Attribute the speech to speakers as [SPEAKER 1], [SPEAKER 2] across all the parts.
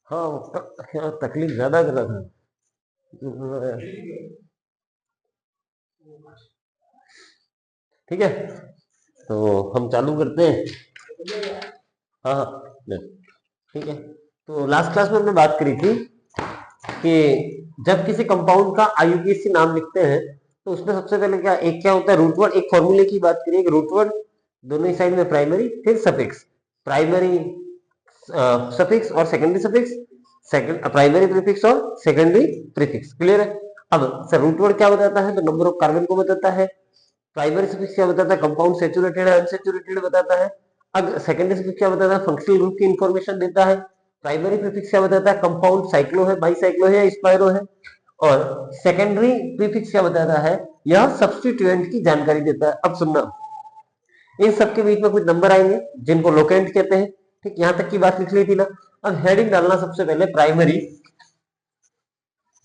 [SPEAKER 1] हाँ, तकलीफ ज्यादा कर रहा था। ठीक है, तो हम चालू करते हैं। हाँ हाँ, ठीक है। तो लास्ट क्लास में हमने बात करी थी कि जब किसी कंपाउंड का आईयूपीएसी नाम लिखते हैं तो उसमें सबसे पहले क्या होता है, रूट वर्ड। एक फॉर्मूले की बात करिए कि रूट वर्ड दोनों ही साइड में प्राइमरी, फिर सफिक्स, प्राइमरी सफिक्स और secondary suffix, second primary prefix और सेकेंडरी प्रीफिक्स। क्लियर है? अब सर रूट वर्ड क्या बताता है? तो नंबर ऑफ कार्बन को बताता है। प्राइमरी सफिक्स क्या बताता है? कंपाउंड सैचुरेटेड है अनसैचुरेटेड बताता है। अब सेकेंडरी सफिक्स क्या बताता है? फंक्शनल ग्रुप की इंफॉर्मेशन देता है। प्राइमरी प्रीफिक्स क्या बताता है? कंपाउंड साइक्लो है, बाईसाइक्लो है या स्पाइरो है। और सेकेंडरी प्रीफिक्स क्या बताता है? यह सब्स्टिट्यूएंट की जानकारी देता है। अब सुनना, इन सबके बीच में कुछ नंबर आएंगे जिनको लोकेंट कहते हैं। ठीक, यहां तक की बात लिख ली थी ना। अब हेडिंग डालना सबसे पहले प्राइमरी,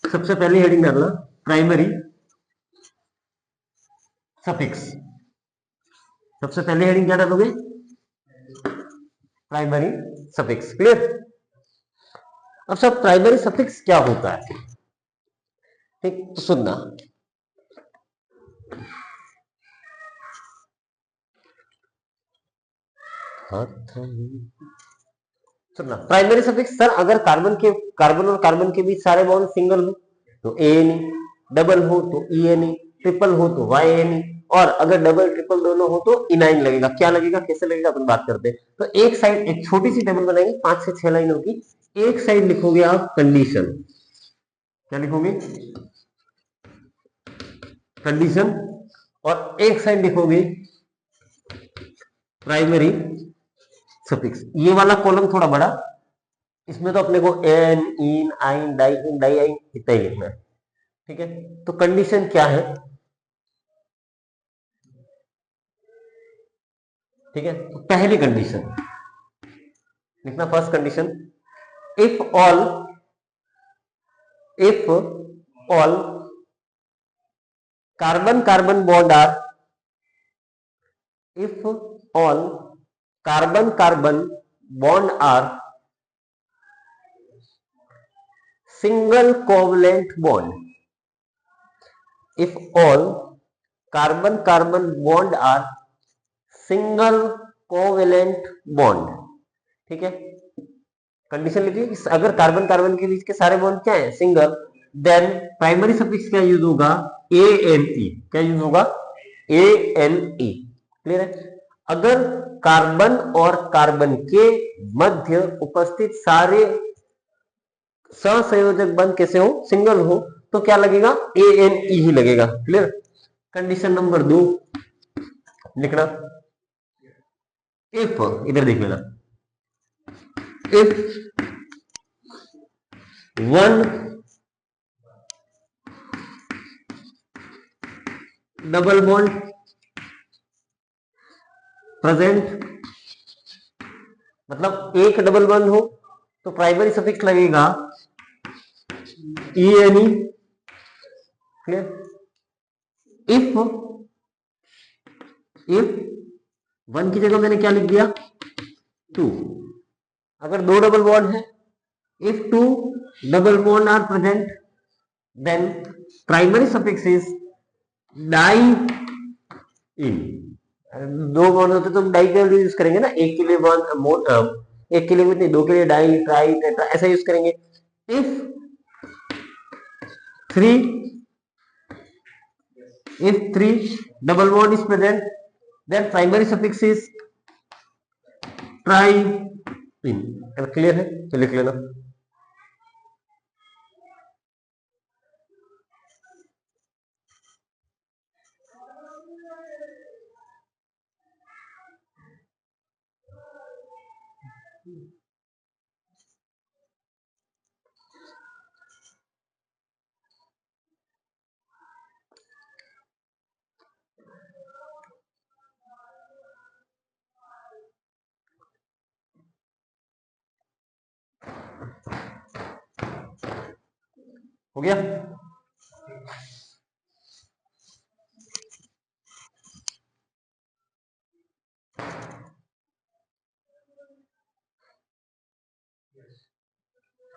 [SPEAKER 1] सबसे पहले हेडिंग डालना प्राइमरी सफिक्स। सबसे पहले हेडिंग क्या डालोगे? Primary suffix. क्लियर? अब सब प्राइमरी सफिक्स क्या होता है? ठीक, तो सुनना, सुनना प्राइमरी सफिक्स। सर अगर कार्बन और कार्बन के बीच सारे बॉन्ड सिंगल हो तो ए एन ई, डबल हो तो ई एन ई, ट्रिपल हो तो वाई एन ई, और अगर डबल ट्रिपल दोनों हो तो इनाइन लगेगा। क्या लगेगा, कैसे लगेगा, अपन बात करते हैं। तो एक साइड एक छोटी सी टेबल बनाएंगे 5 से 6 लाइनों की। एक साइड लिखोगे आप कंडीशन। क्या लिखोगे? कंडीशन। और एक साइड लिखोगे प्राइमरी सफिक्स। ये वाला कॉलम थोड़ा बड़ा, इसमें तो अपने को एन इन आइन डाई इन डाई आइन इतना ही लिखना है। ठीक है, तो कंडीशन क्या है? ठीक है, तो पहली कंडीशन लिखना, first condition, if all, if all carbon carbon bond are, if all carbon carbon bond are single covalent bond, if all carbon carbon bond are single covalent bond। ठीक है, कंडीशन लिखिए कि अगर कार्बन कार्बन के बीच के सारे bond क्या है? सिंगल, देन प्राइमरी सफिक्स क्या यूज होगा? A N E. क्या यूज होगा? A N E. क्लियर है? अगर कार्बन और कार्बन के मध्य उपस्थित सारे सहसंयोजक बंध कैसे हो? सिंगल हो, तो क्या लगेगा? ए एन ई ही लगेगा। क्लियर? कंडीशन नंबर 2 लिखना, इफ, इधर देख लेना, if one double bond present, मतलब एक डबल बॉन्ड हो तो प्राइमरी सफिक्स लगेगा E N E. Clear? If, if one की जगह मैंने क्या लिख दिया? टू। अगर दो डबल बॉन्ड है, if two double bond are present, then primary suffix is diene. दो बॉन्ड होते तो हम डाई का यूज करेंगे ना, एक के लिए वन, एक के लिए नहीं, दो के लिए डाई ट्राई टेट्रा ऐसा यूज करेंगे। If three, if three double bond is present, then primary suffix is try in। Clear है? तो लिख लेना। हो गया?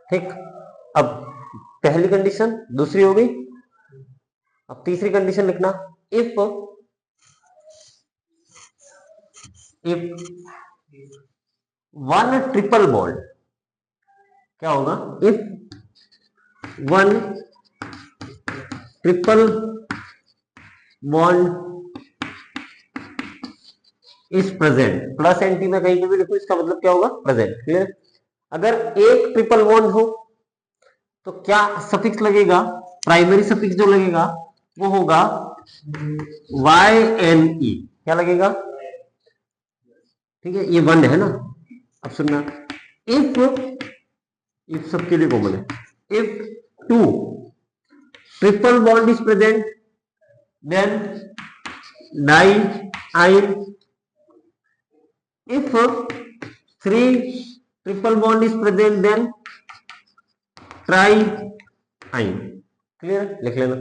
[SPEAKER 1] ठीक, अब पहली कंडीशन दूसरी हो गई। अब तीसरी कंडीशन लिखना, इफ वन ट्रिपल बॉन्ड, क्या होगा, if one triple bond is present, plus anti में कहीं भी लिखो, इसका मतलब क्या होगा, प्रेजेंट। क्लियर? अगर एक ट्रिपल बॉन्ड हो तो क्या सफिक्स लगेगा, प्राइमरी सफिक्स जो लगेगा वो होगा YNE, क्या लगेगा, ठीक है, ये वन है ना। अब सुनना, इफ सबके लिए कॉमन है, if two triple bond is present then diyne, if three triple bond is present then try आइन। क्लियर? लिख लेना।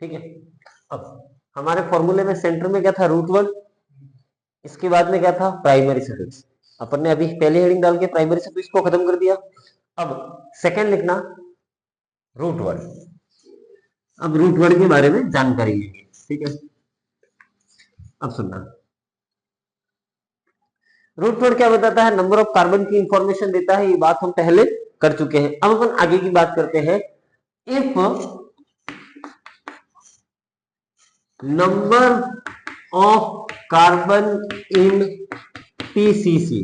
[SPEAKER 1] ठीक है, अब हमारे फॉर्मूले में सेंटर में क्या था, रूट वन, इसके बाद में क्या था, प्राइमरी सफिक्स। अपन ने अभी पहले हेडिंग डाल के प्राइमरी सफिक्स को खत्म कर दिया। अब सेकंड लिखना रूट वन। अब रूट वन के बारे में जानकारी लेंगे, ठीक है। अब सुनना, रूट वर्ड क्या बताता है, नंबर ऑफ कार्बन की इंफॉर्मेशन देता है, ये बात हम पहले कर चुके हैं। अब अपन आगे की बात करते हैं, if number of carbon in PCC,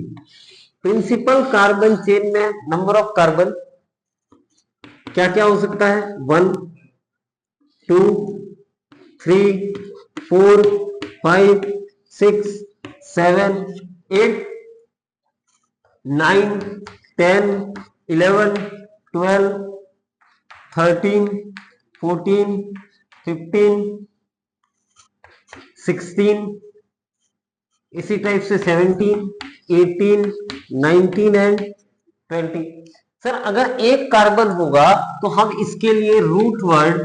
[SPEAKER 1] principal carbon chain में नंबर ऑफ कार्बन क्या क्या हो सकता है, 1 2 3 4 5 6 7 8 9 10 11 12 13 14 15 16, इसी टाइप से 17 18 19 एंड 20। सर अगर एक कार्बन होगा तो हम इसके लिए रूट वर्ड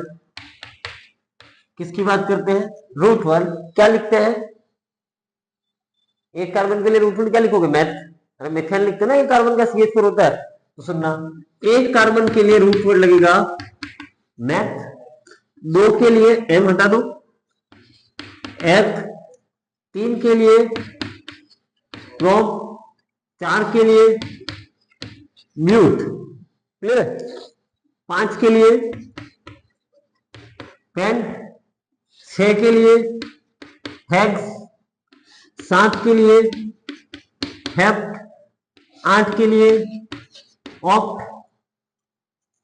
[SPEAKER 1] किसकी बात करते हैं, रूट वर्ड क्या लिखते हैं, एक कार्बन के लिए रूट वर्ड क्या लिखोगे, मैथ। अरे मिथेन लिखते हैं ना, एक कार्बन का CH4 होता है, तो सुनना, एक कार्बन के लिए रूट वर्ड लगेगा मैथ, दो के लिए M हटा दो, एथ, तीन के लिए प्रोप, चार के लिए म्यूट, क्लियर है, पांच के लिए पेंट, छह के लिए हेक्स, सात के लिए हेप्ट, आठ के लिए ऑक्ट,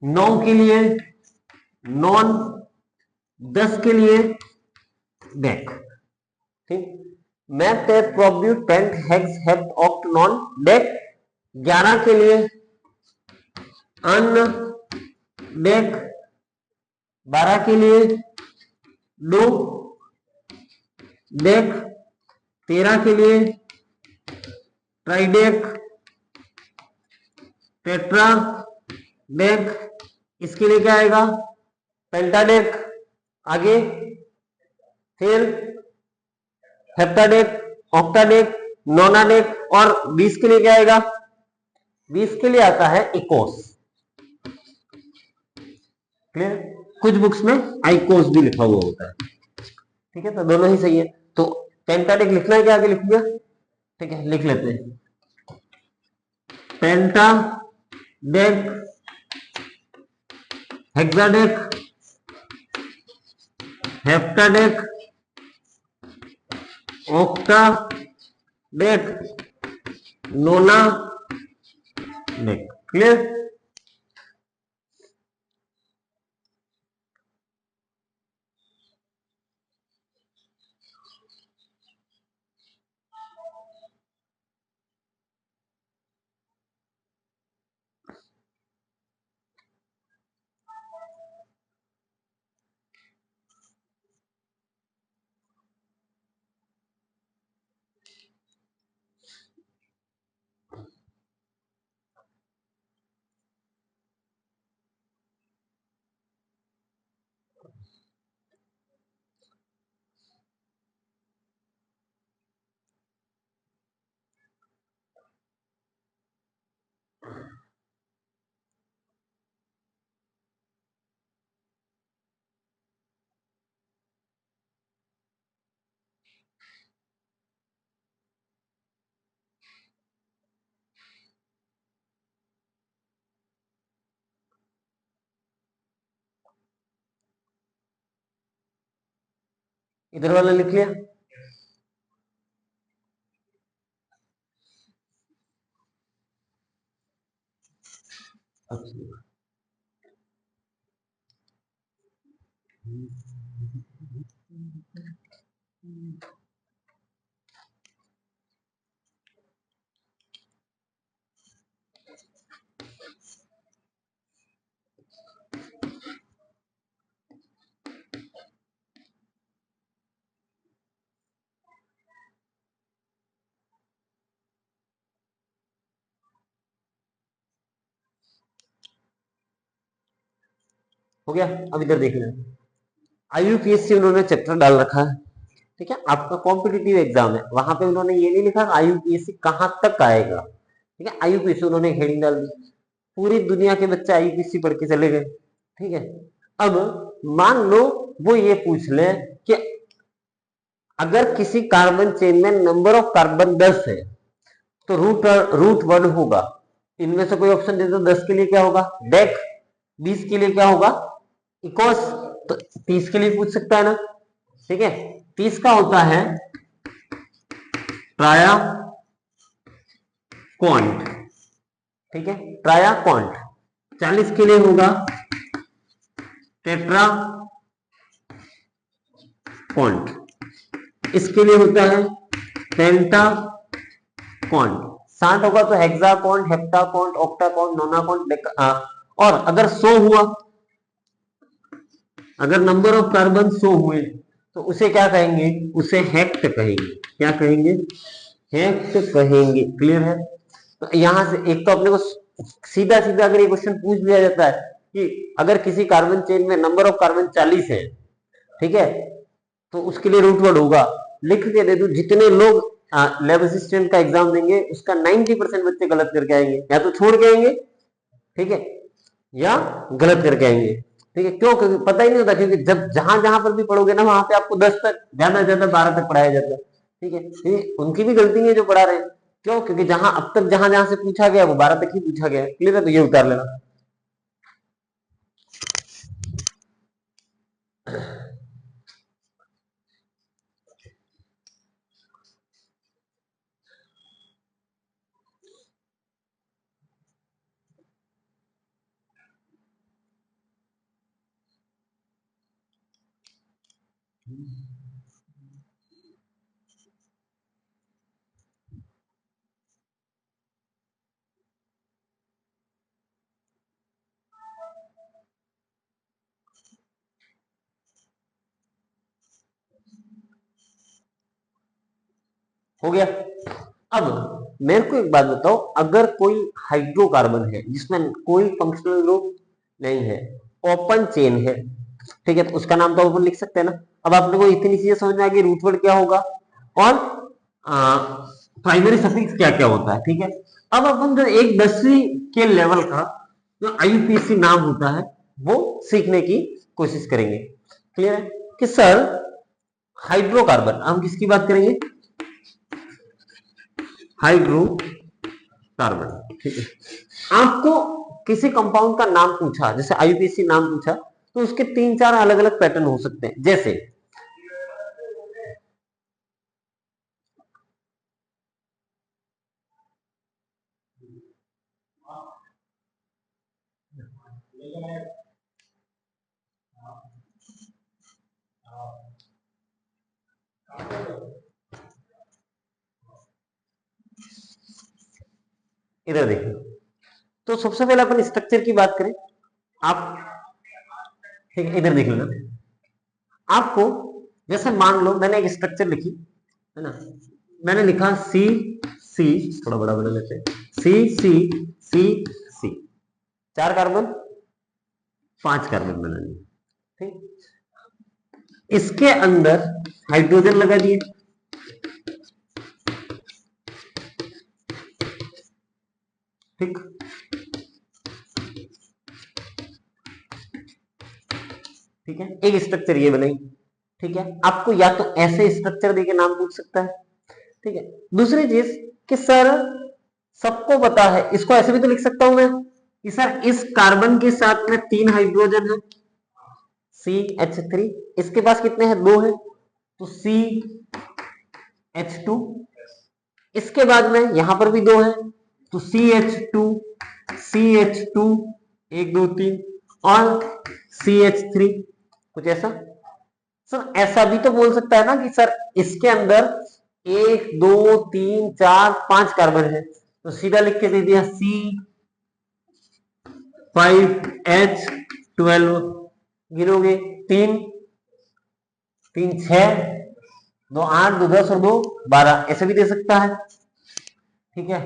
[SPEAKER 1] नौ के लिए नॉन, 10 के लिए डेक। ठीक, मैथ, टेप, प्रोब्यूट, pent, hex, hept, oct, non, dec. 11 के लिए अन, डेक। 12 के लिए डो, डेक। 13 के लिए ट्राइडेक, टेट्रा डेक। इसके लिए क्या आएगा, पेंटाडेक। आगे फिर हेप्टाडेक, ऑक्टाडेक, नोनाडेक, और 20 के लिए क्या आएगा, 20 के लिए आता है इकोस। क्लियर? कुछ बुक्स में आइकोस भी लिखा हुआ होता है, ठीक है, तो दोनों ही सही है। तो पेंटाडेक लिखना है क्या, आगे लिख दिया, ठीक है, लिख लेते हैं, पेंटाडेक, हेक्साडेक, हेप्टाडेक, ऑक्टाडेक, नोनाडेक। क्लियर? इधर वाला लिख लिया। अच्छा, हो गया। अब इधर देख लें, आईयूपीएससी उन्होंने चैप्टर डाल रखा है, ठीक है। आपका कॉम्पिटिटिव एग्जाम है, वहां पे उन्होंने ये नहीं लिखा आईयूपीएससी कहां तक आएगा, ठीक है। आईयूपीएससी उन्होंने हेडिंग डाल दी, पूरी दुनिया के बच्चे आईयूपीएससी पढ़ के चले गए, ठीक है। अब मान लो वो ये पूछ ले कि अगर किसी कार्बन चेन में नंबर ऑफ कार्बन 10 है तो रूट 1 होगा, इनमें से कोई ऑप्शन दे दो। 10 के लिए क्या होगा डेक, 20 के लिए क्या होगा इकोस, तो 30 के लिए पूछ सकता है ना, ठीक है। 30 का होता है ट्राया क्वांट, ठीक है, ट्राया क्वांट। 40 के लिए होगा टेट्रा क्वांट, इसके लिए होता है पेंटा क्वांट। 60 होगा तो hexa cont, hepta cont, octa cont, nona cont. और अगर 100 हुआ, अगर नंबर ऑफ कार्बन 100 हुए तो उसे क्या कहेंगे, उसे हेक्ट कहेंगे। क्या कहेंगे, हेक्ट कहेंगे। क्लियर है। तो यहां से एक तो अपने को सीधा सीधा अगर ये क्वेश्चन पूछ लिया जाता है कि अगर किसी कार्बन चेन में नंबर ऑफ कार्बन 40 है, ठीक है, तो उसके लिए रूट वर्ड होगा, लिख के दे दो। जितने लोग लैब असिस्टेंट का एग्जाम देंगे उसका 90% बच्चे गलत करके आएंगे, या तो छोड़ के आएंगे, ठीक है, या गलत करके आएंगे, ठीक है। क्यों, क्योंकि पता ही नहीं होता, क्योंकि जब जहां जहां पर भी पढ़ोगे ना वहां पे आपको 10 तक, ज्यादा से ज्यादा 12 तक पढ़ाया जाता है, ठीक है। उनकी भी गलती है जो पढ़ा रहे हैं। क्यों, क्योंकि जहां अब तक जहां जहां से पूछा गया वो 12 तक ही पूछा गया है। क्लियर है, तो ये उतार लेना। हो गया। अब मेरे को एक बात बताओ, अगर कोई हाइड्रोकार्बन है जिसमें कोई फंक्शनल ग्रुप नहीं है, ओपन चेन है, ठीक है, तो उसका नाम तो अपन लिख सकते हैं ना। अब आपने को इतनी चीजें समझ में आ गई, रूट वर्ड क्या होगा और प्राइमरी सफिक्स क्या क्या होता है, ठीक है। अब अपन जो एक 10वीं के लेवल का जो आईयूपीएससी नाम होता है वो सीखने की कोशिश करेंगे। क्लियर है कि सर हाइड्रोकार्बन, हम किसकी बात करेंगे, हाइड्रोकार्बन, ठीक है। आपको किसी कंपाउंड का नाम पूछा, जैसे आईयूपीएससी नाम पूछा, तो उसके 3-4 अलग अलग पैटर्न हो सकते हैं। जैसे इधर देखिए, तो सबसे पहले अपन स्ट्रक्चर की बात करें। आप ठीक है, इधर देख लेना। आपको जैसे मान लो मैंने एक स्ट्रक्चर लिखी है ना, मैंने लिखा सी सी, थोड़ा बड़ा बना लेते हैं, सी सी सी सी, 4 कार्बन 5 कार्बन बना लिए, ठीक। इसके अंदर हाइड्रोजन लगा दिए, ठीक। ठीक है, एक स्ट्रक्चर ये बनाई, ठीक है। आपको या तो ऐसे स्ट्रक्चर देके नाम पूछ सकता है, ठीक है। दूसरी चीज कि सर सबको पता है, इसको ऐसे भी तो लिख सकता हूं मैं कि सर इस कार्बन के साथ में 3 हाइड्रोजन है CH3, इसके पास कितने हैं, 2 है, तो CH2, इसके बाद में यहां पर भी 2 है तो CH2, CH2 1 2 3 और CH3, कुछ ऐसा। सर ऐसा भी तो बोल सकता है ना कि सर इसके अंदर 1 2 3 4 5 कार्बन है, तो सीधा लिख के दे दिया C5H12, गिनोगे 3 3 6 2 8 2 10 और 2 12, ऐसे भी दे सकता है, ठीक है।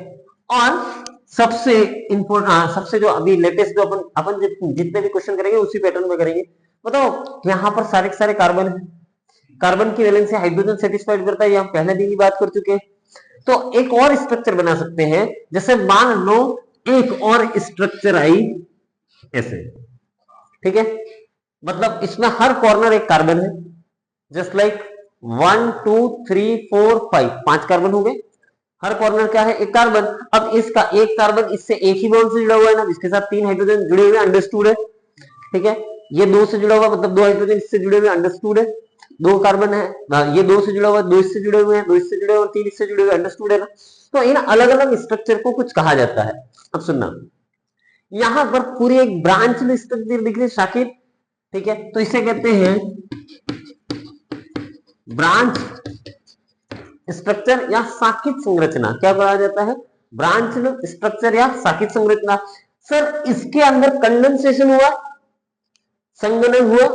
[SPEAKER 1] और सबसे इंपोर्टेंट, सबसे जो अभी लेटेस्ट जो अपन जितने भी क्वेश्चन करेंगे उसी पैटर्न में करेंगे। बताओ यहां पर सारे के सारे कार्बन है, कार्बन की वैलेंसी हाइड्रोजन सेटिस्फाइड करता है, ये हम पहले दिन की बात कर चुके हैं। तो एक और स्ट्रक्चर बना सकते हैं, जैसे मान लो एक और स्ट्रक्चर आई ऐसे, ठीक है, मतलब इसमें हर कॉर्नर एक कार्बन है, जस्ट लाइक 1 2 3 4 5, 5 कार्बन हो गए, हर कॉर्नर क्या है, एक कार्बन। अब इसका एक कार्बन इससे एक ही बॉन्ड से जुड़ा हुआ है ना, जिसके साथ 3 हाइड्रोजन जुड़े हुए, अंडरस्टूड है, ठीक है। ये 2 से जुड़ा हुआ मतलब 2 हाइड्रोजन इससे जुड़े हुए, अंडरस्टूड है। 2 कार्बन है, ये 2 से जुड़ा हुआ, 2 इससे जुड़े हुए हैं, 2 इससे जुड़े हुए और 3 इससे जुड़े हुए, अंडरस्टूड है ना। तो इन अलग अलग स्ट्रक्चर को कुछ कहा जाता है। अब सुनना, यहां पर पूरी एक ब्रांच में स्ट्रक्चर दिख रही है शाखित, ठीक है, तो इसे कहते हैं ब्रांच स्ट्रक्चर या शाखित संरचना। क्या कहा जाता है, ब्रांच स्ट्रक्चर या शाखित संरचना। सर इसके अंदर कंडेंसेशन हुआ, संघनन हुआ,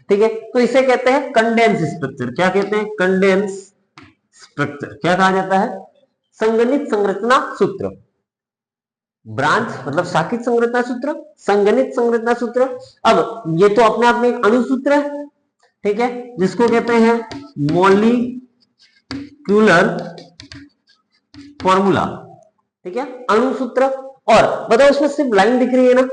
[SPEAKER 1] ठीक है, तो इसे कहते हैं कंडेंस स्ट्रक्चर। क्या कहते हैं, कंडेंस स्ट्रक्चर। क्या कहा जाता है, संगणित संरचना सूत्र। ब्रांच मतलब शाखित संरचना सूत्र, संगणित संरचना सूत्र। अब ये तो अपने आप में एक अणुसूत्र है, ठीक है, जिसको कहते हैं मॉलिक्यूलर फॉर्मूला, ठीक है, अणुसूत्र। और बताओ उसमें सिर्फ लाइन दिख रही है ना,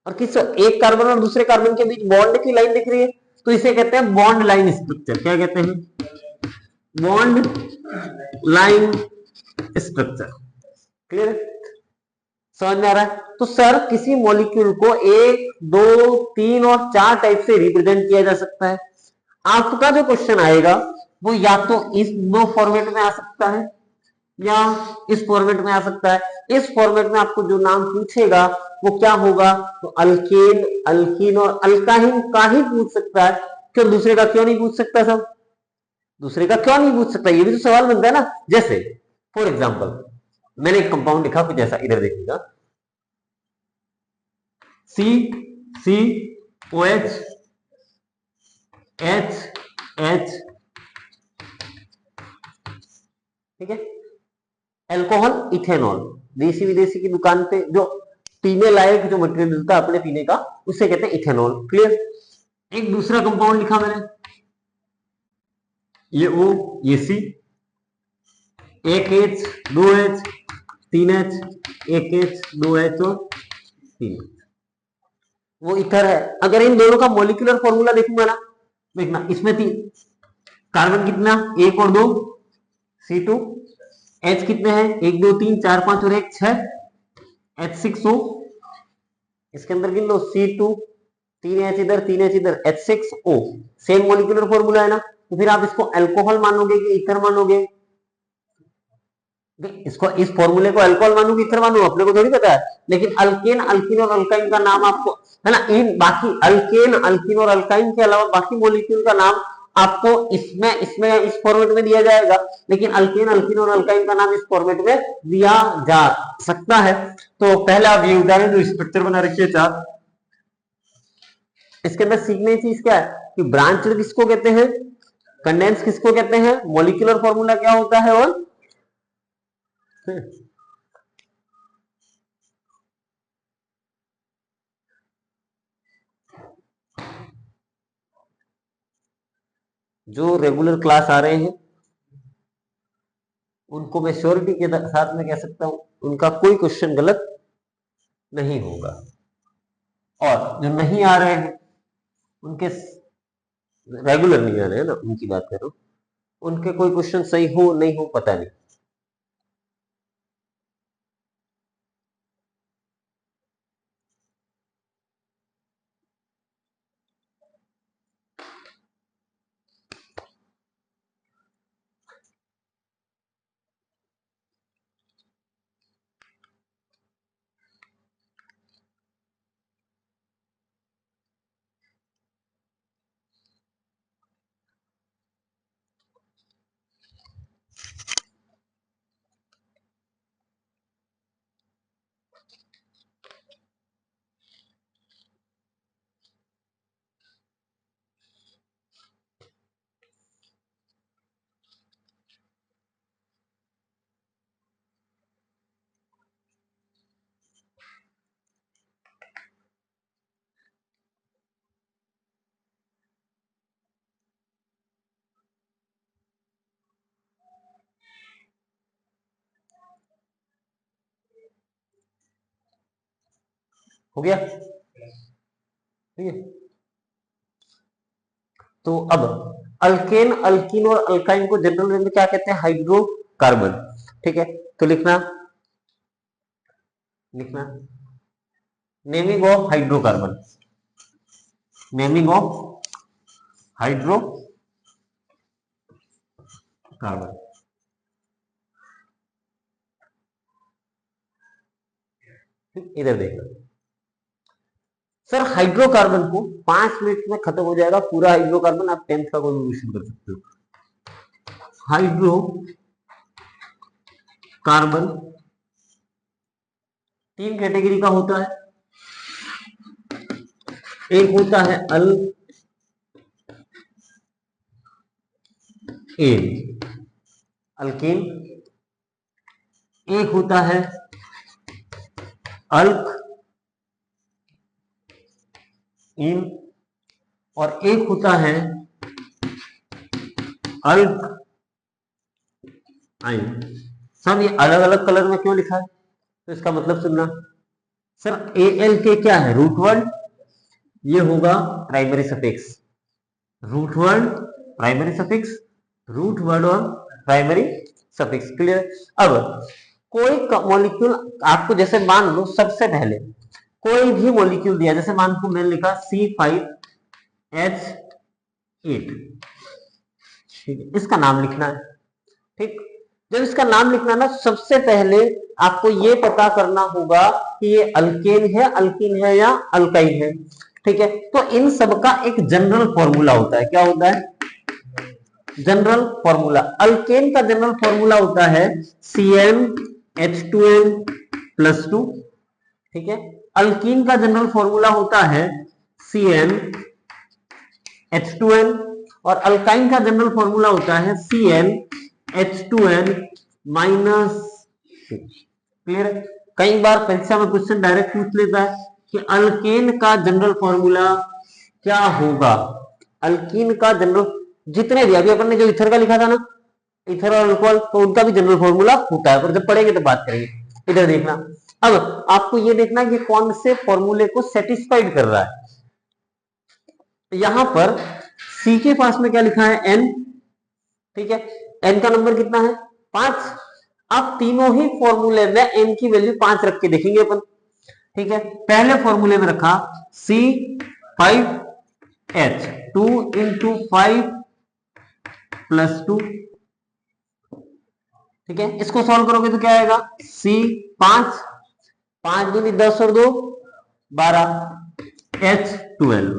[SPEAKER 1] और किस एक कार्बन और दूसरे कार्बन के बीच बॉन्ड की लाइन दिख रही है, तो इसे कहते हैं बॉन्ड लाइन स्ट्रक्चर। क्या कहते हैं, बॉन्ड लाइन स्ट्रक्चर। क्लियर, समझ में आ रहा है। तो सर किसी मॉलिक्यूल को 1 2 3 और 4 टाइप से रिप्रेजेंट किया जा सकता है। आपका जो क्वेश्चन आएगा वो या तो इस दो फॉर्मेट में आ सकता है या इस फॉर्मेट में आ सकता है। इस फॉर्मेट में आपको जो नाम पूछेगा वो क्या होगा, तो अल्केन, अल्कीन और अल्काइन का ही पूछ सकता है। क्यों, दूसरे का क्यों नहीं पूछ सकता सब, दूसरे का क्यों नहीं पूछ सकता, ये भी तो सवाल बनता है ना। जैसे फॉर एग्जाम्पल मैंने एक कंपाउंड लिखा कुछ ऐसा, इधर देखिएगा, सी सी ओ एच एच एच, ठीक है, अल्कोहल इथेनॉल, देसी विदेशी की दुकान पे जो पीने लायक जो मटेरियल मिलता है अपने पीने का, उसे कहते हैं इथेनॉल। क्लियर। एक दूसरा कंपाउंड लिखा मैंने, ये ओ, ये सी, एक एच, दो एच, तीन एच, एक एच, दो एच और तीन एच, वो इथर है। अगर इन दोनों का मॉलिक्यूलर फॉर्मूला देखूंगा ना, देखना इसमें तीन कार्बन कितना, एक और दो, C2, एच कितने हैं, एक दो तीन चार पांच और एक 6, H6O, इसके अंदर गिन लो C2, 3 H इधर 3 H इधर, H6O, सेम मॉलिक्यूलर फॉर्मूला है ना। तो फिर आप इसको अल्कोहल मानोगे कि ईथर मानोगे, इसको इस फॉर्मूले को अल्कोहल मानू कि ईथर मानू अपने को थोड़ी पता है। लेकिन अल्केन, अल्कीन और अल्काइन का नाम आपको है ना, इन बाकी अल्केन, अल्कीन और अल्काइन के अलावा बाकी मॉलिक्यूल का नाम आपको इसमें इसमें इस फॉर्मेट में दिया जाएगा, लेकिन अल्केन, अल्कीन और अल्काइन का नाम इस फॉर्मेट में दिया जा सकता है। तो पहले आप ये उदाहरण जो स्ट्रक्चर बना रखिए चार, इसके अंदर सीखने की चीज क्या है कि ब्रांच किसको कहते हैं, कंडेंस किसको कहते हैं, मॉलिक्यूलर फॉर्मूला क्या होता है, और जो रेगुलर क्लास आ रहे हैं उनको मैं श्योरिटी के साथ में कह सकता हूं उनका कोई क्वेश्चन गलत नहीं होगा, और जो नहीं आ रहे हैं उनके, रेगुलर नहीं आ रहे हैं ना उनकी बात करो, उनके कोई क्वेश्चन सही हो नहीं हो पता नहीं। हो गया, ठीक है। तो अब अल्केन, अल्कीन और अल्काइन को जनरल में क्या कहते हैं? हाइड्रोकार्बन, ठीक है। तो लिखना naming of hydrocarbon, naming of hydrocarbon. इधर देखना सर, हाइड्रोकार्बन को 5 मिनट में खत्म हो जाएगा पूरा हाइड्रोकार्बन। आप 10th का कोई रिवीजन कर सकते हो। हाइड्रोकार्बन 3 कैटेगरी का होता है। एक होता है अल्केन, एक होता है अल्कइन और एक होता है अल्काइन। सर ये अलग अलग कलर में क्यों लिखा है? तो इसका मतलब सुनना सर, Al के क्या है? रूट वर्ड, ये होगा primary suffix, root word primary suffix, root word और प्राइमरी सफिक्स। क्लियर? अब कोई मॉलिक्यूल आपको, जैसे मान लो सबसे पहले कोई भी मॉलिक्यूल दिया, जैसे मान लो मैंने लिखा C5H8, ठीक है, इसका नाम लिखना है, ठीक। जब इसका नाम लिखना ना, सबसे पहले आपको ये पता करना होगा कि ये अल्केन है, अल्कीन है या अल्काइन है, ठीक है। तो इन सब का एक जनरल फॉर्मूला होता है। क्या होता है? General formula. अल्केन का जनरल फॉर्मूला होता है CnH2n+2, ठीक है। अल्कीन का जनरल फॉर्मूला होता है CnH2n और अल्काइन का जनरल फॉर्मूला होता है CnH2n-2। क्लियर? कई बार परीक्षा में क्वेश्चन डायरेक्ट पूछ लेता है कि अल्केन का जनरल फॉर्मूला क्या होगा। अल्कीन का जनरल, जितने भी अभी अपन ने जो इथर का लिखा था ना, इथर और अल्कोहल, तो उनका भी जनरल फॉर्मूला होता है, पर जब पढ़ेंगे तो बात करेंगे। इधर देखना, अब आपको ये देखना कि कौन से फॉर्मूले को सेटिस्फाइड कर रहा है। यहां पर C के पास में क्या लिखा है? N, ठीक है। N का नंबर कितना है? 5। अब तीनों ही फॉर्मूले में N की वैल्यू 5 रख के देखेंगे अपन, ठीक है। पहले फॉर्मूले में रखा C5H, 2 × 5+2, ठीक है। इसको सॉल्व करोगे तो क्या आएगा? C5, 5 दूनी 10 और 2 12, H12।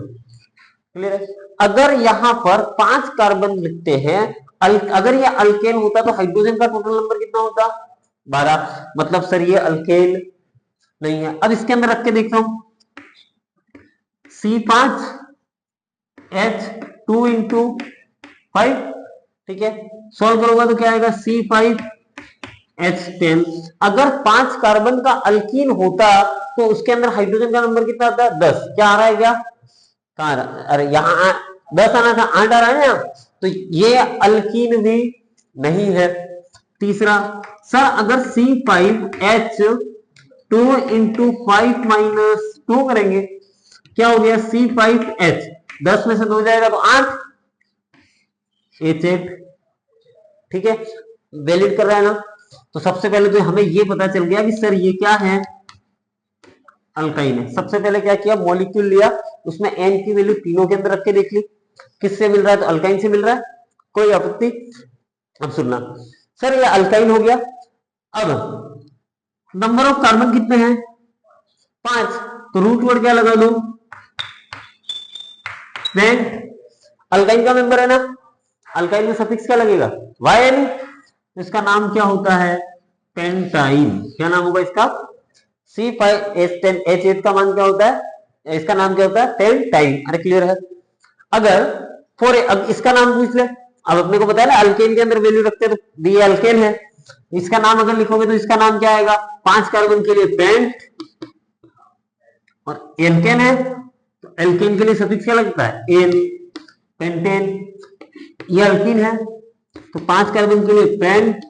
[SPEAKER 1] क्लियर है? अगर यहां पर 5 कार्बन लिखते हैं, अगर ये अल्केन होता तो हाइड्रोजन का टोटल नंबर कितना होता? 12। मतलब सर ये अल्केन नहीं है। अब इसके अंदर रख के देखता हूं, C5H2 × 5, ठीक है। सॉल्व करोगे तो क्या आएगा? C5H10। अगर 5 कार्बन का अल्कीन होता तो उसके अंदर हाइड्रोजन का नंबर कितना आता? 10। क्या आ रहा है? क्या कहां? अरे यहाँ 10 आना था, 8 आ रहा है ना। तो ये अल्कीन भी नहीं है। तीसरा, सर अगर C5H2 × 5-2 करेंगे, क्या हो गया? C5H, 10 में से 2 जाएगा तो 8, H8, ठीक है। वैलिड कर रहा है ना। तो सबसे पहले तो हमें ये पता चल गया कि सर ये क्या है? अल्काइन है। सबसे पहले क्या किया? मॉलिक्यूल लिया, उसमें N की वैल्यू तीनों के अंदर रख के देख ली, किससे मिल रहा है? तो अल्काइन से मिल रहा है, कोई आपत्ति? अब सुनना सर, ये अल्काइन हो गया। अब नंबर ऑफ कार्बन कितने हैं? 5। तो रूट वर्ड क्या लगा दो? पेंट। अल्काइन का मेंबर है ना, अल्काइन में सफिक्स क्या लगेगा? YN। इसका नाम क्या होता है? पेंटाइन। क्या नाम होगा इसका? C5H8 का मान क्या होता है? इसका नाम क्या होता है? पेंटाइन। अरे क्लियर है? अगर अब इसका नाम पूछ ले, अब अपने को पता है ना अल्केन के अंदर वैल्यू रखते हैं, तो ये अल्केन है, इसका नाम अगर लिखोगे तो इसका नाम क्या आएगा? 5 कार्बन के लिए पेंट, और एल्केन है तो एल्केन के लिए सफिक्स क्या लगता है? N, pentane. ये अल्कीन है तो 5 कार्बन के लिए पेंट।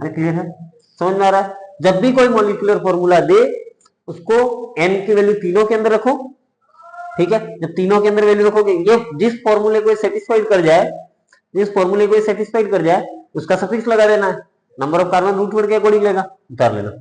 [SPEAKER 1] अरे क्लियर है? समझ में आ रहा है? जब भी कोई मॉलिक्यूलर फॉर्मूला दे उसको n की वैल्यू तीनों के अंदर रखो। ठीक है, जब तीनों के अंदर वैल्यू रखोगे, ये जिस फॉर्मूले को सेटिस्फाइड कर जाए, जिस फॉर्मूले को सेटिस्फाइड कर जाए उसका सफिक्स लगा देना है। Number of carbon root word के अकॉर्डिंग लेगा, उतार लेना।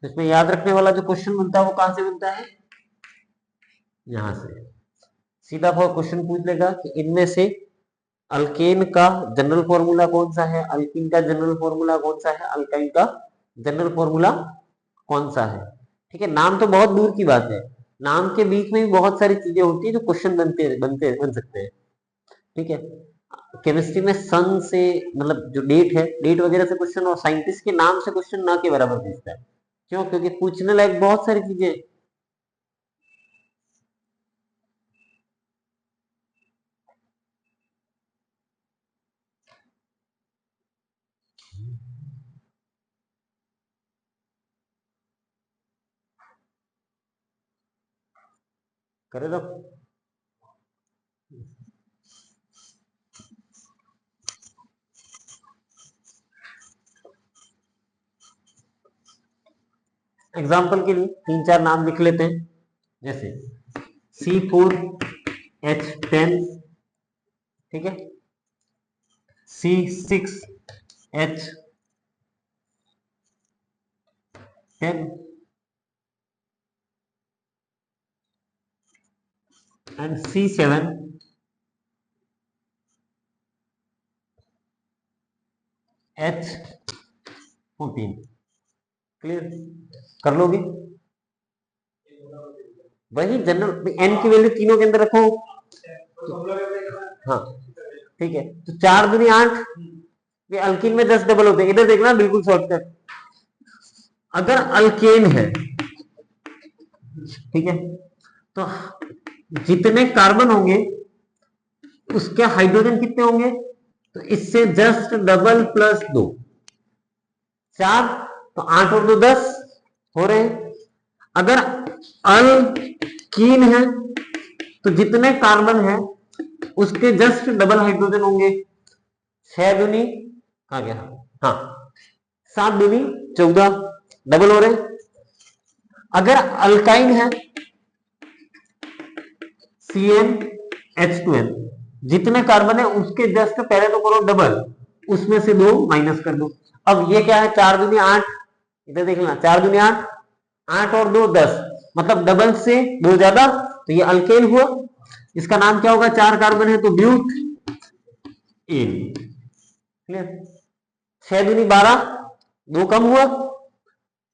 [SPEAKER 1] इसमें याद रखने वाला जो क्वेश्चन बनता है वो कहां से बनता है, यहां से। सीधा क्वेश्चन पूछ लेगा कि इनमें से अल्केन का जनरल फॉर्मूला कौन सा है, अल्कीन का जनरल फॉर्मूला कौन सा है, अल्काइन का जनरल फॉर्मूला कौन सा है। ठीक है, नाम तो बहुत दूर की बात है, नाम के बीच में भी बहुत सारी चीजें होती है जो क्वेश्चन बन सकते हैं। ठीक है, केमिस्ट्री में सन से मतलब जो डेट है, डेट वगैरह से क्वेश्चन, और साइंटिस्ट के नाम से क्वेश्चन ना के बराबर पूछता है। क्यों? क्योंकि पूछने लायक बहुत सारी चीजें। करे तो एग्जाम्पल के लिए 3-4 नाम लिख लेते हैं, जैसे C4H10, ठीक है, C6H10 and C7H14। क्लियर? कर लोगे? वही जनरल एन की वैल्यू तीनों के अंदर रखो। हाँ ठीक है, तो 4 दूनी 8, ये अल्कीन में 10 डबल होते हैं। इधर देखना बिल्कुल शॉर्टकट। अगर अल्केन है, ठीक है, तो जितने कार्बन होंगे उसके हाइड्रोजन कितने होंगे, तो इससे जस्ट डबल प्लस 2, 4, तो 8 और 2 10 हो रहे हैं। अगर अल्कीन है तो जितने कार्बन है उसके जस्ट डबल हाइड्रोजन होंगे। 6 दूनी आ गया, हाँ 7 दूनी 14, डबल हो रहे हैं। अगर अल्काइन है CnH2n, जितने कार्बन है उसके जस्ट पहले तो करो डबल, उसमें से 2 माइनस कर दो। अब ये क्या है, 4 दूनी 8, इधर देख लेना, 4 दूनी 8, 8 और 2 10, मतलब डबल से 2 ज्यादा, तो ये अल्केन हुआ। इसका नाम क्या होगा, 4 कार्बन है तो ब्यूट एन। क्लियर? 6 दूनी 12, 2 कम हुआ,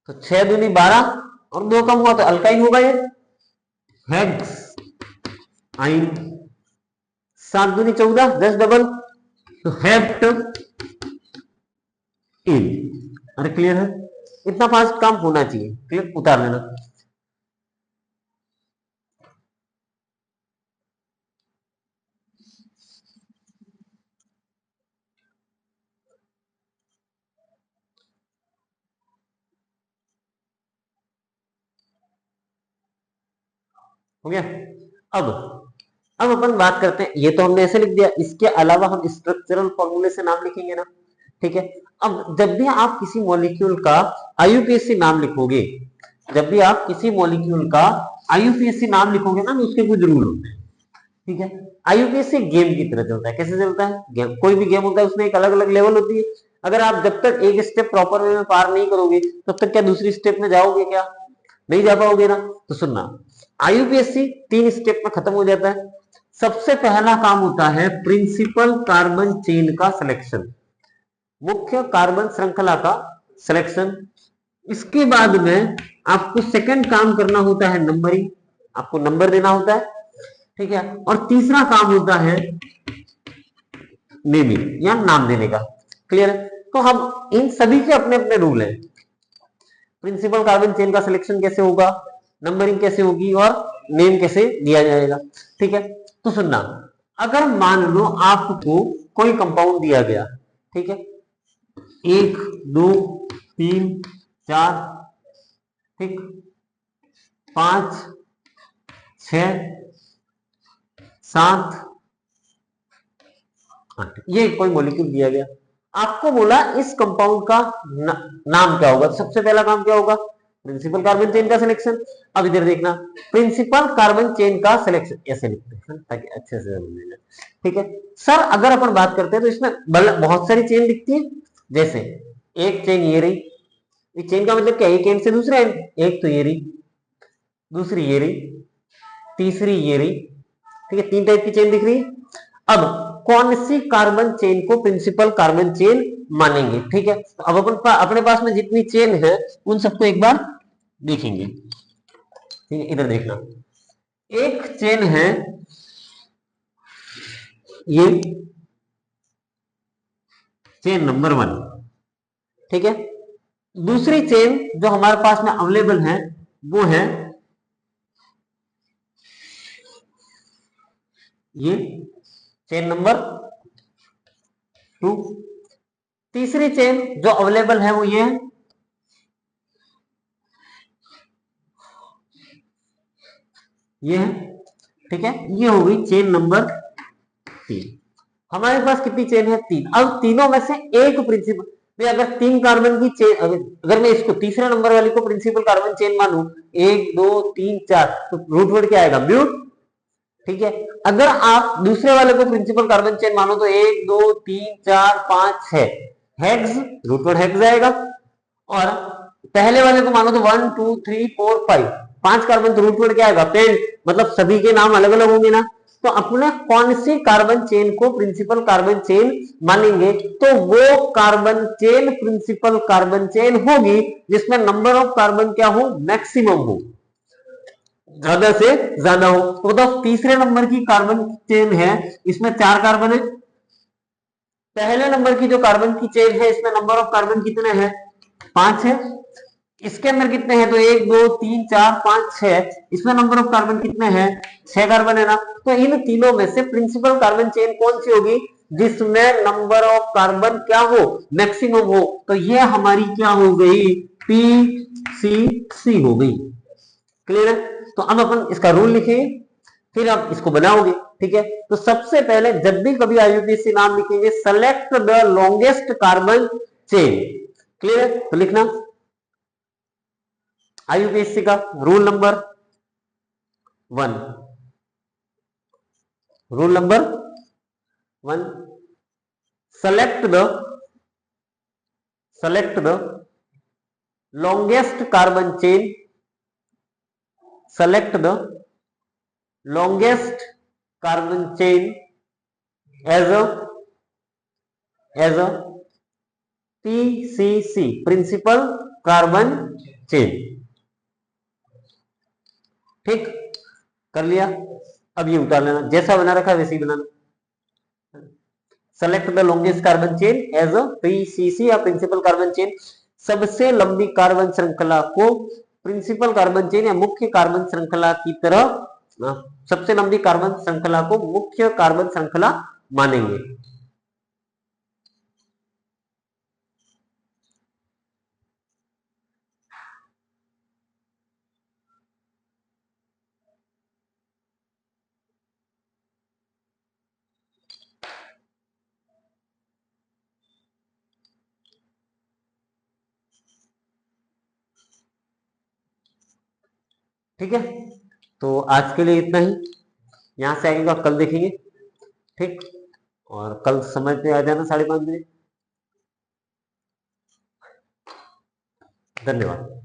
[SPEAKER 1] तो 6 दूनी 12 और 2 कम हुआ तो अल्काइन होगा ये, हेक्स आइन। 7 दूनी 14, 10 डबल, तो हेप्ट इन। अरे क्लियर है? इतना फास्ट काम होना चाहिए। क्लियर? उतार लेना। हो गया? अब अपन बात करते हैं, ये तो हमने ऐसे लिख दिया, इसके अलावा हम स्ट्रक्चरल फॉर्मूले से नाम लिखेंगे ना। ठीक है, अब जब भी आप किसी मॉलिक्यूल का आईयूपीएसी नाम लिखोगे, जब भी आप किसी मॉलिक्यूल का आईयूपीएसी नाम लिखोगे ना, तो उसके कुछ रूल होते हैं। ठीक है। आईयूपीएसी गेम की तरह चलता है। कैसे चलता है? गेम, कोई भी गेम होता है उसमें एक अलग अलग लेवल होती है। अगर आप जब तक एक स्टेप प्रॉपर वे में पार नहीं करोगे तब तक क्या दूसरी स्टेप में जाओगे? क्या नहीं जा पाओगे ना। तो सुनना, आईयूपीएसी 3 स्टेप में खत्म हो जाता है। सबसे पहला काम होता है प्रिंसिपल कार्बन चेन का सिलेक्शन, मुख्य कार्बन श्रृंखला का सिलेक्शन। इसके बाद में आपको सेकंड काम करना होता है नंबरिंग, आपको नंबर देना होता है, ठीक है। और तीसरा काम होता है नेमिंग या नाम देने का। क्लियर है? तो हम इन सभी के अपने अपने रूल हैं। प्रिंसिपल कार्बन चेन का सिलेक्शन कैसे होगा, नंबरिंग कैसे होगी और नेम कैसे दिया जाएगा, ठीक है। तो सुनना, अगर मान लो आपको कोई कंपाउंड दिया गया, ठीक है, 1 2 3 4, ठीक, 5 6 7 8, ये कोई मॉलिक्यूल दिया गया। आपको बोला इस कंपाउंड का नाम क्या होगा। तो सबसे पहला काम क्या होगा? प्रिंसिपल कार्बन चेन का सिलेक्शन। अब इधर देखना, प्रिंसिपल कार्बन चेन का सिलेक्शन ऐसे लिखते हैं ताकि अच्छे से समझ में, ठीक है। सर अगर अपन बात करते हैं तो इसमें बहुत सारी चेन दिखती है। जैसे एक चेन ये रही, इस चेन का मतलब क्या? एक एंड से दूसरे एंड, एक तो ये रही, दूसरी ये रही, तीसरी ये रही, ठीक है। 3 टाइप की चेन दिख रही है। अब कौन सी कार्बन चेन को प्रिंसिपल कार्बन चेन मानेंगे, ठीक है। तो अब अपने पास में जितनी चेन है उन सबको एक बार देखेंगे, ठीक है। इधर देखना, एक चेन है ये चेन नंबर 1, ठीक है। दूसरी चेन जो हमारे पास में अवेलेबल है वो है ये चेन नंबर 2। तीसरी चेन जो अवेलेबल है वो ये है, ये है, ठीक है। ये हो गई चेन नंबर 3। हमारे पास कितनी चेन है? 3। अब तीनों में से एक प्रिंसिपल, अगर 3 कार्बन की चेन, अगर मैं इसको तीसरे नंबर वाली को प्रिंसिपल कार्बन चेन मानूं, 1 2 3 4, तो रूट वर्ड क्या आएगा? ब्यूट, ठीक है। अगर आप दूसरे वाले को प्रिंसिपल कार्बन चेन मानो तो 1 2 3 4 5 6, हेक्स, रूट वर्ड हेक्स आएगा। और पहले वाले को मानो तो 1 2 3 4 5, 5 कार्बन, तो रूट वर्ड क्या आएगा? पेंट, मतलब सभी के नाम अलग अलग होंगे ना। तो अपने कौन सी कार्बन चेन को प्रिंसिपल कार्बन चेन मानेंगे? तो वो carbon chain principal carbon chain होगी जिसमें नंबर ऑफ कार्बन क्या हो? मैक्सिमम हो, ज्यादा से ज्यादा हो। तो बताओ तीसरे नंबर की कार्बन चेन है, इसमें 4 कार्बन है। पहले नंबर की जो कार्बन की चेन है इसमें नंबर ऑफ कार्बन कितने हैं? 5 है। इसके अंदर कितने हैं? तो 1 2 3 4 5 6, इसमें नंबर ऑफ कार्बन कितने हैं? 6 कार्बन है ना। तो इन तीनों में से प्रिंसिपल कार्बन चेन कौन सी होगी? जिसमें नंबर ऑफ कार्बन क्या हो? मैक्सिमम हो। तो ये हमारी क्या हो गई? पी सी सी हो गई। क्लियर है? तो अब अपन इसका रूल लिखेंगे, फिर आप इसको बनाओगे, ठीक है। तो सबसे पहले जब भी कभी आईयूपीएसी नाम लिखेंगे, select the longest carbon chain. Clear है? तो लिखना आईयूपीएसी का rule number 1, rule number 1, select the longest carbon chain, select the longest carbon chain as a PCC, principal carbon chain। ठीक, कर लिया। अब ये उतार लेना, जैसा बना रखा है वैसे ही बनाना। Select the longest carbon chain as a PCC या प्रिंसिपल कार्बन चेन, सबसे लंबी कार्बन श्रृंखला को प्रिंसिपल कार्बन चेन या मुख्य कार्बन श्रृंखला की तरह, सबसे लंबी कार्बन श्रृंखला को मुख्य कार्बन श्रृंखला मानेंगे। ठीक है, तो आज के लिए इतना ही। यहाँ से आगे का कल देखेंगे, ठीक। और कल समय पे आ जाना 5:30 बजे। धन्यवाद।